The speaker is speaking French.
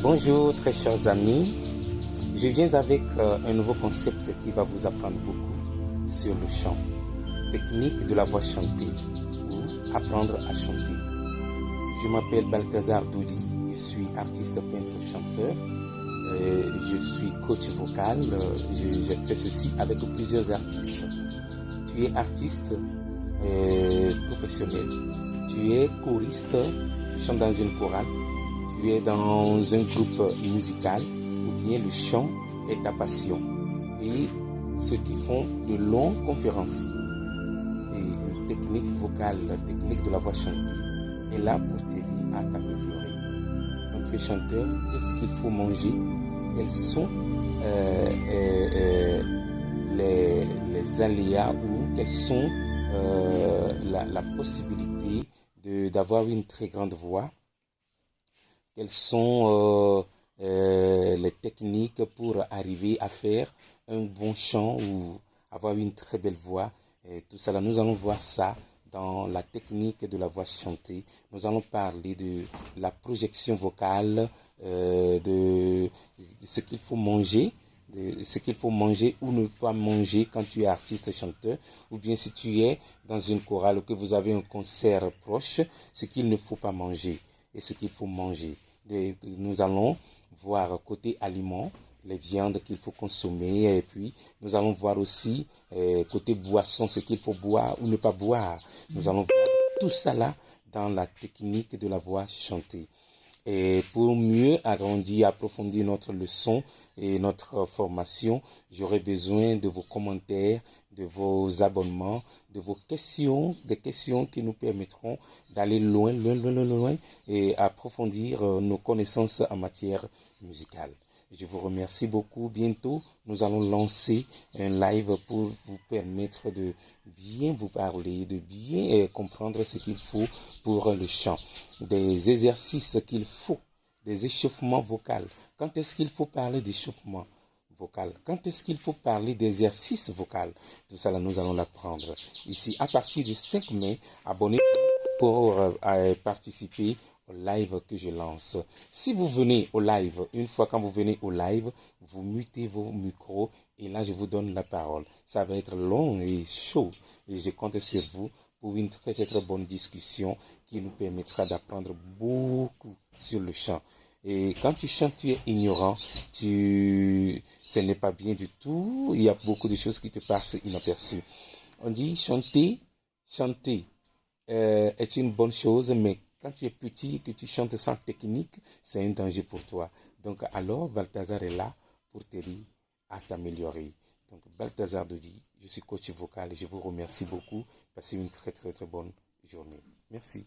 Bonjour très chers amis, je viens avec un nouveau concept qui va vous apprendre beaucoup sur le chant, technique de la voix chantée ou apprendre à chanter. Je m'appelle Balthazar Doudi, je suis artiste, peintre, chanteur, je suis coach vocal, j'ai fait ceci avec plusieurs artistes. Tu es artiste professionnel, tu es choriste, tu chantes dans une chorale, tu es dans un groupe musical ou bien le chant est ta passion. Et ceux qui font de longues conférences et une technique vocale, la technique de la voix chantée est là pour t'aider à t'améliorer. Quand tu es chanteur, qu'est-ce qu'il faut manger? Quels sont les aléas ou quelles sont la possibilité d'avoir une très grande voix? Quelles sont les techniques pour arriver à faire un bon chant ou avoir une très belle voix? Et tout ça, nous allons voir ça dans la technique de la voix chantée. Nous allons parler de la projection vocale, de ce qu'il faut manger, de ce qu'il faut manger ou ne pas manger quand tu es artiste chanteur, ou bien si tu es dans une chorale ou que vous avez un concert proche, ce qu'il ne faut pas manger et ce qu'il faut manger. Nous allons voir côté aliments, les viandes qu'il faut consommer, et puis nous allons voir aussi côté boisson, ce qu'il faut boire ou ne pas boire. Nous allons voir tout ça là dans la technique de la voix chantée. Et pour mieux agrandir, approfondir notre leçon et notre formation, j'aurai besoin de vos commentaires, de vos abonnements, de vos questions, des questions qui nous permettront d'aller loin et approfondir nos connaissances en matière musicale. Je vous remercie beaucoup. Bientôt, nous allons lancer un live pour vous permettre de bien vous parler, de bien comprendre ce qu'il faut pour le chant. Des exercices qu'il faut, des échauffements vocaux. Quand est-ce qu'il faut parler d'échauffement vocal? Quand est-ce qu'il faut parler d'exercice vocal? Tout ça, là, nous allons l'apprendre ici. À partir du 5 mai, abonnez-vous pour participer au live que je lance. Si vous venez au live, une fois quand vous venez au live, vous mutez vos micros et là je vous donne la parole. Ça va être long et chaud et je compte sur vous pour une très bonne discussion qui nous permettra d'apprendre beaucoup sur le chant. Et quand tu chantes, tu es ignorant, ce n'est pas bien du tout, il y a beaucoup de choses qui te passent inaperçues. On dit chanter est une bonne chose, mais quand tu es petit, que tu chantes sans technique, c'est un danger pour toi. Donc alors, Balthazar est là pour t'aider à t'améliorer. Donc Balthazar Doudi, je suis coach vocal et je vous remercie beaucoup. Passez une très bonne journée. Merci.